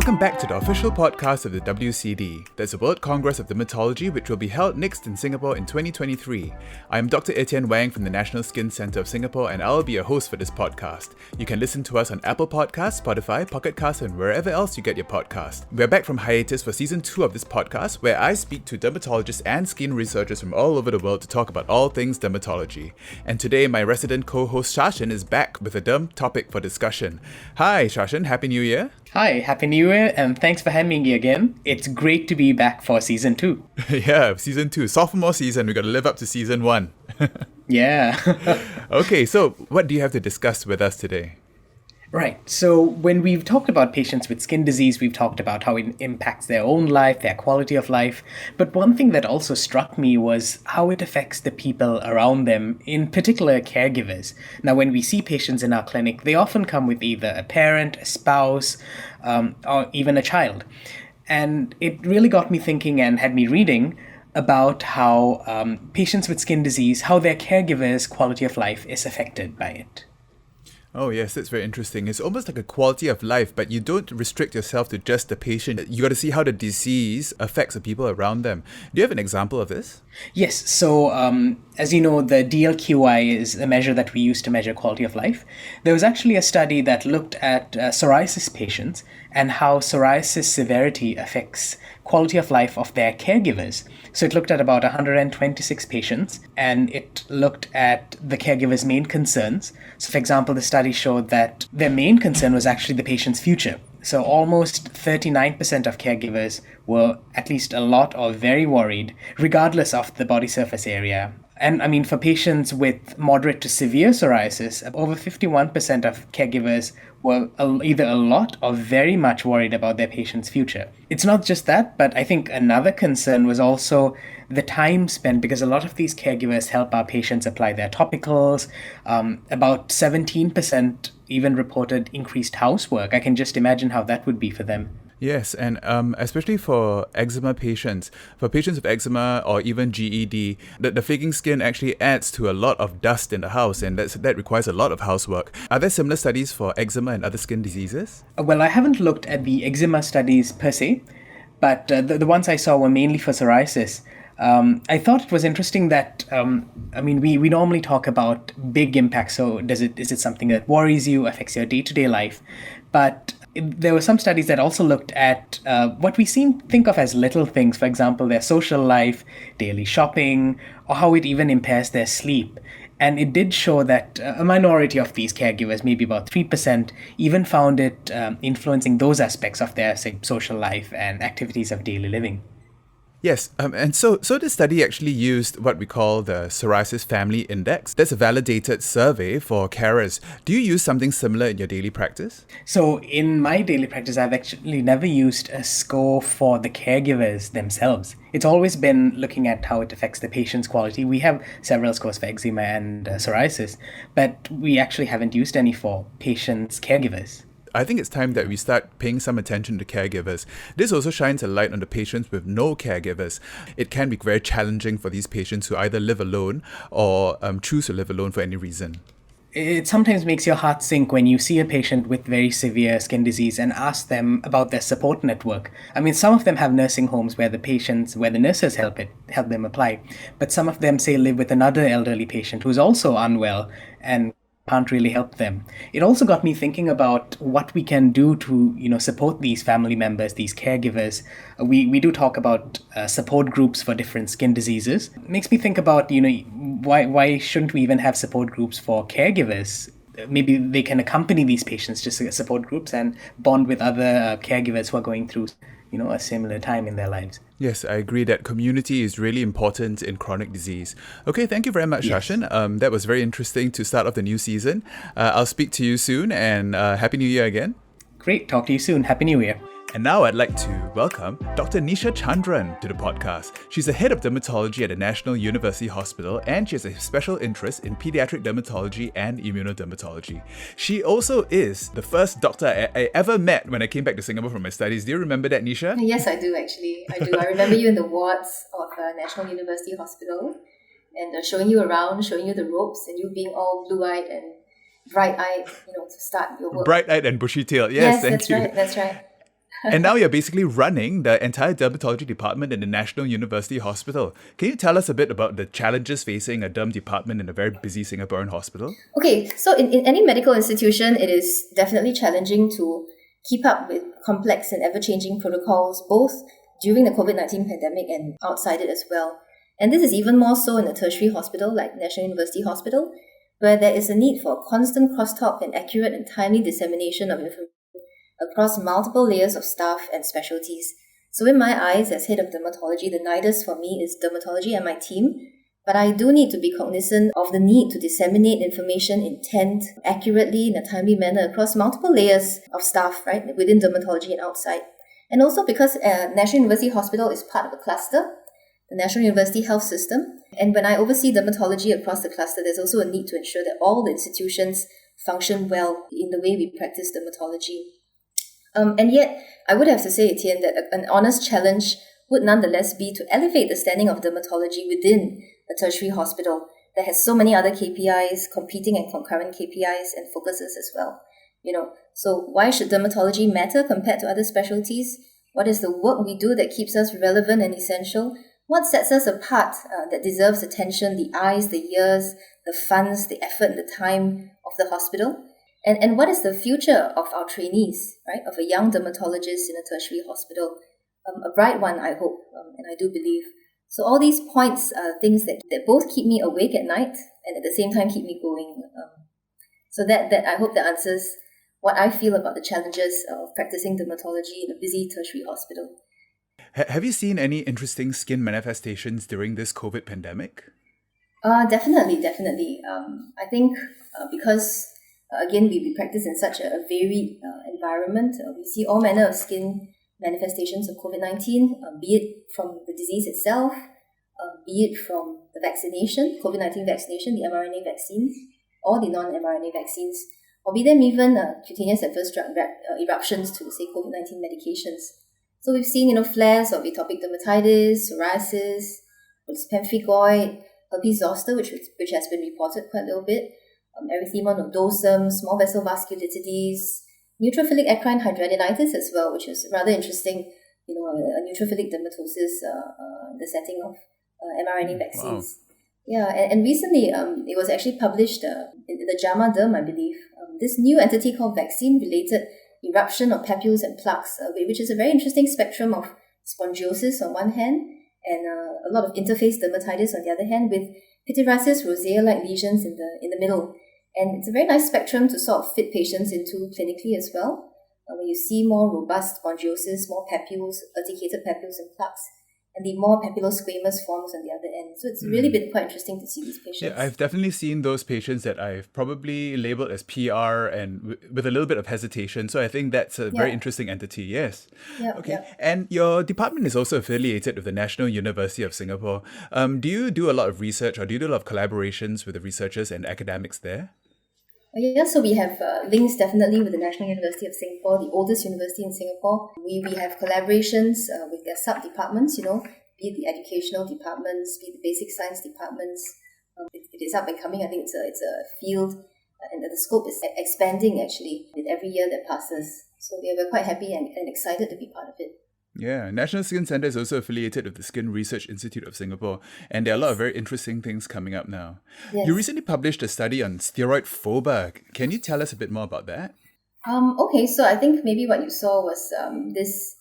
Welcome back to the official podcast of the WCD. That's the World Congress of Dermatology, which will be held next in Singapore in 2023. I'm Dr. Etienne Wang from the National Skin Centre of Singapore, and I'll be your host for this podcast. You can listen to us on Apple Podcasts, Spotify, Pocket Casts, and wherever else you get your podcast. We're back from hiatus for season 2 of this podcast, where I speak to dermatologists and skin researchers from all over the world to talk about all things dermatology. And today, my resident co-host Sashen is back with a derm topic for discussion. Hi, Sashen. Happy New Year. Hi, Happy New Year, and thanks for having me again. It's great to be back for season 2. Yeah, season 2. Sophomore season. We got to live up to season 1. Yeah. Okay, so what do you have to discuss with us today? Right. So when we've talked about patients with skin disease, we've talked about how it impacts their own life, their quality of life. But one thing that also struck me was how it affects the people around them, in particular caregivers. Now, when we see patients in our clinic, they often come with either a parent, a spouse, or even a child. And it really got me thinking and had me reading about how patients with skin disease, how their caregivers' quality of life is affected by it. Oh yes, that's very interesting. It's almost like a quality of life, but you don't restrict yourself to just the patient. You got to see how the disease affects the people around them. Do you have an example of this? Yes. So as you know, the DLQI is a measure that we use to measure quality of life. There was actually a study that looked at psoriasis patients and how psoriasis severity affects quality of life of their caregivers. So it looked at about 126 patients, and it looked at the caregivers' main concerns. So for example, the study showed that their main concern was actually the patient's future. So almost 39% of caregivers were at least a lot or very worried, regardless of the body surface area. And I mean, for patients with moderate to severe psoriasis, over 51% of caregivers were either a lot or very much worried about their patient's future. It's not just that, but I think another concern was also the time spent, because a lot of these caregivers help our patients apply their topicals. About 17% even reported increased housework. I can just imagine how that would be for them. Yes, and especially for eczema patients. For patients with eczema or even GED, the flaking skin actually adds to a lot of dust in the house, and that requires a lot of housework. Are there similar studies for eczema and other skin diseases? Well, I haven't looked at the eczema studies per se, but the ones I saw were mainly for psoriasis. I thought it was interesting that, we normally talk about big impacts. So is it something that worries you, affects your day-to-day life? But there were some studies that also looked at what we think of as little things. For example, their social life, daily shopping, or how it even impairs their sleep. And it did show that a minority of these caregivers, maybe about 3%, even found it influencing those aspects of their, say, social life and activities of daily living. Yes, and so this study actually used what we call the Psoriasis Family Index. That's a validated survey for carers. Do you use something similar in your daily practice? So in my daily practice, I've actually never used a score for the caregivers themselves. It's always been looking at how it affects the patient's quality. We have several scores for eczema and psoriasis, but we actually haven't used any for patients' caregivers. I think it's time that we start paying some attention to caregivers. This also shines a light on the patients with no caregivers. It can be very challenging for these patients who either live alone or choose to live alone for any reason. It sometimes makes your heart sink when you see a patient with very severe skin disease and ask them about their support network. I mean, some of them have nursing homes where the nurses help them apply. But some of them, say, live with another elderly patient who's also unwell and can't really help them. It also got me thinking about what we can do to, support these family members, these caregivers. We do talk about support groups for different skin diseases. It makes me think about, why shouldn't we even have support groups for caregivers? Maybe they can accompany these patients to support groups and bond with other caregivers who are going through, a similar time in their lives. Yes, I agree that community is really important in chronic disease. Okay, thank you very much, Yes. Sashen. That was very interesting to start off the new season. I'll speak to you soon, and Happy New Year again. Great. Talk to you soon. Happy New Year. And now I'd like to welcome Dr. Nisha Suyien Chandran to the podcast. She's the head of dermatology at the National University Hospital, and she has a special interest in pediatric dermatology and immunodermatology. She also is the first doctor I ever met when I came back to Singapore from my studies. Do you remember that, Nisha? Yes, I do actually. I do. I remember you in the wards of National University Hospital and showing you around, showing you the ropes, and you being all blue-eyed and bright-eyed, to start your work. Bright-eyed and bushy-tailed. Yes, thank that's you. right. That's right. And now you're basically running the entire dermatology department in the National University Hospital. Can you tell us a bit about the challenges facing a derm department in a very busy Singaporean hospital? Okay, so in any medical institution, it is definitely challenging to keep up with complex and ever-changing protocols, both during the COVID-19 pandemic and outside it as well. And this is even more so in a tertiary hospital like National University Hospital, where there is a need for constant crosstalk and accurate and timely dissemination of information across multiple layers of staff and specialties. So in my eyes, as head of dermatology, the nidus for me is dermatology and my team, but I do need to be cognizant of the need to disseminate information intent accurately in a timely manner across multiple layers of staff, right, within dermatology and outside. And also because National University Hospital is part of a cluster, the National University Health System, and when I oversee dermatology across the cluster, there's also a need to ensure that all the institutions function well in the way we practice dermatology. And yet, I would have to say, Etienne, that an honest challenge would nonetheless be to elevate the standing of dermatology within a tertiary hospital that has so many other KPIs, competing and concurrent KPIs and focuses as well. So why should dermatology matter compared to other specialties? What is the work we do that keeps us relevant and essential? What sets us apart that deserves attention, the eyes, the ears, the funds, the effort, and the time of the hospital? And what is the future of our trainees, right, of a young dermatologist in a tertiary hospital? A bright one, I hope, and I do believe. So all these points are things that both keep me awake at night and at the same time keep me going. So that I hope that answers what I feel about the challenges of practicing dermatology in a busy tertiary hospital. Have you seen any interesting skin manifestations during this COVID pandemic? Definitely. I think because again, we practice in such a varied environment. We see all manner of skin manifestations of COVID-19, be it from the disease itself, be it from the vaccination, COVID-19 vaccination, the mRNA vaccines, or the non-mRNA vaccines, or be them even cutaneous adverse drug eruptions to, say, COVID-19 medications. So we've seen, flares of atopic dermatitis, psoriasis, pemphigoid, herpes zoster, which has been reported quite a little bit, erythema nodosum, small vessel vasculitides, neutrophilic eccrine hidradenitis as well, which is rather interesting, a neutrophilic dermatosis in the setting of mRNA vaccines. Wow. Yeah, and recently it was actually published in the JAMA Derm, I believe, this new entity called vaccine-related eruption of papules and plaques, which is a very interesting spectrum of spongiosis on one hand and a lot of interface dermatitis on the other hand, with pityriasis rosea-like lesions in the middle. And it's a very nice spectrum to sort of fit patients into clinically as well, where you see more robust spongiosis, more papules, urticated papules and plaques, and the more papulosquamous forms on the other end. So it's really been quite interesting to see these patients. Yeah, I've definitely seen those patients that I've probably labeled as PR and with a little bit of hesitation. So I think that's a very interesting entity, yes. Yeah, okay. Yeah. And your department is also affiliated with the National University of Singapore. Do you do a lot of research or do you do a lot of collaborations with the researchers and academics there? Yeah, so we have links definitely with the National University of Singapore, the oldest university in Singapore. We have collaborations with their sub-departments, be it the educational departments, be it the basic science departments. It is up and coming. I think it's a field and the scope is expanding actually with every year that passes. So we're quite happy and excited to be part of it. Yeah, National Skin Centre is also affiliated with the Skin Research Institute of Singapore, and there are a lot of very interesting things coming up now. Yes. You recently published a study on steroid phobia. Can you tell us a bit more about that? Okay, so I think maybe what you saw was this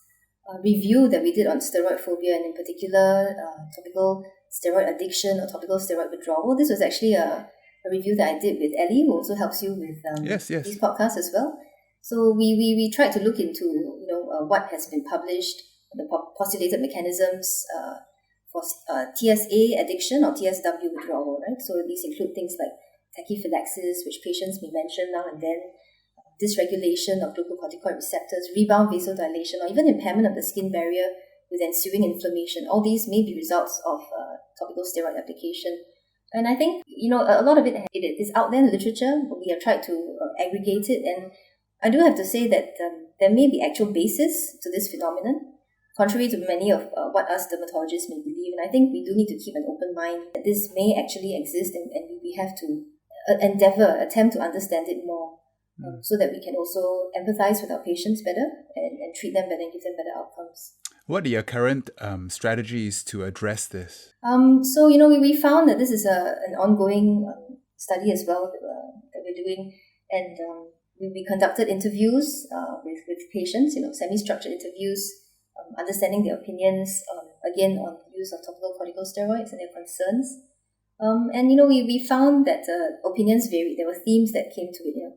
review that we did on steroid phobia, and in particular topical steroid addiction or topical steroid withdrawal. This was actually a review that I did with Ellie, who also helps you with these podcasts as well. So we tried to look into what has been published, the postulated mechanisms for TSA addiction or TSW withdrawal, right? So these include things like tachyphylaxis, which patients may mention now and then, dysregulation of glucocorticoid receptors, rebound vasodilation, or even impairment of the skin barrier with ensuing inflammation. All these may be results of topical steroid application. And I think, a lot of it is out there in the literature, but we have tried to aggregate it. And I do have to say that there may be actual basis to this phenomenon, contrary to many of what us dermatologists may believe. And I think we do need to keep an open mind that this may actually exist, and we have to attempt to understand it more. so that we can also empathize with our patients better and treat them better and give them better outcomes. What are your current strategies to address this? So, we found that this is an ongoing study as well that we're doing. And we conducted interviews with patients, semi-structured interviews, understanding their opinions, again, on the use of topical corticosteroids and their concerns. And we found that opinions varied. There were themes that came to it, the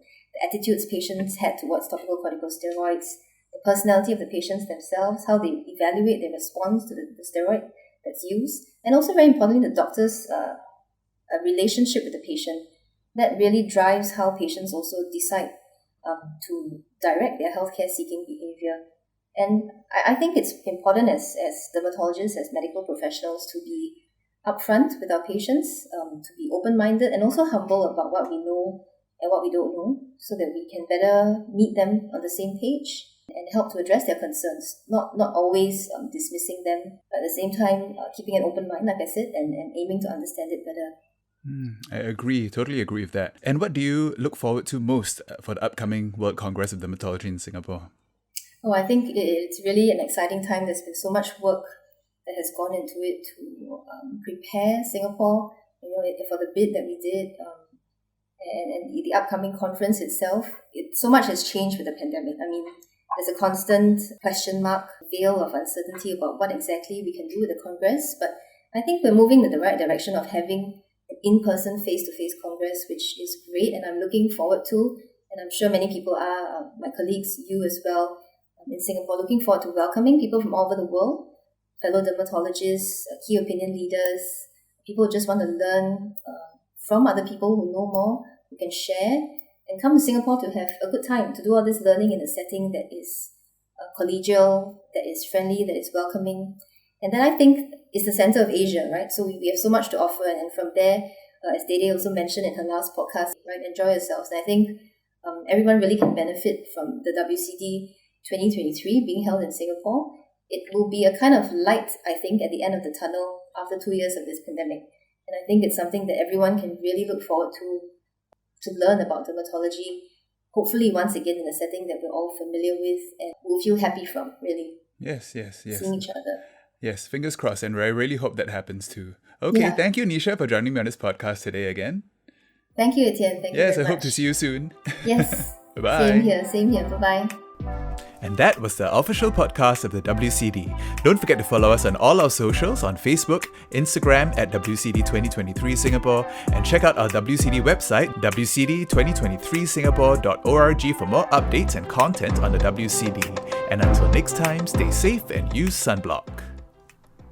attitudes patients had towards topical corticosteroids, the personality of the patients themselves, how they evaluate their response to the steroid that's used, and also very importantly, the doctor's relationship with the patient. That really drives how patients also decide to direct their healthcare seeking behavior. And I think it's important as dermatologists, as medical professionals, to be upfront with our patients, to be open-minded and also humble about what we know and what we don't know, so that we can better meet them on the same page and help to address their concerns, not always dismissing them, but at the same time keeping an open mind, like I said, and aiming to understand it better. I agree, totally agree with that. And what do you look forward to most for the upcoming World Congress of Dermatology in Singapore? Oh, I think it's really an exciting time. There's been so much work that has gone into it to prepare Singapore, for the bid that we did, and the upcoming conference itself. So much has changed with the pandemic. I mean, there's a constant question mark, veil of uncertainty about what exactly we can do with the Congress. But I think we're moving in the right direction of having an in-person, face-to-face Congress, which is great, and I'm looking forward to, and I'm sure many people are, my colleagues, you as well, in Singapore, looking forward to welcoming people from all over the world, fellow dermatologists, key opinion leaders, people who just want to learn from other people who know more, who can share, and come to Singapore to have a good time, to do all this learning in a setting that is collegial, that is friendly, that is welcoming. And then I think it's the center of Asia, right? So we have so much to offer, and from there, as Dede also mentioned in her last podcast, right, enjoy yourselves. And I think everyone really can benefit from the WCD 2023 being held in Singapore. It will be a kind of light, I think, at the end of the tunnel after 2 years of this pandemic. And I think it's something that everyone can really look forward to learn about dermatology, hopefully once again in a setting that we're all familiar with and will feel happy from, really. Yes. Seeing each other. Yes, fingers crossed, and I really hope that happens too. Okay, Thank you, Nisha, for joining me on this podcast today again. Thank you, Etienne. Thank you very much. Yes, I hope to see you soon. Yes. Bye-bye. Same here. Bye-bye. And that was the official podcast of the WCD. Don't forget to follow us on all our socials on Facebook, Instagram at WCD 2023 Singapore, and check out our WCD website, wcd2023singapore.org, for more updates and content on the WCD. And until next time, stay safe and use sunblock.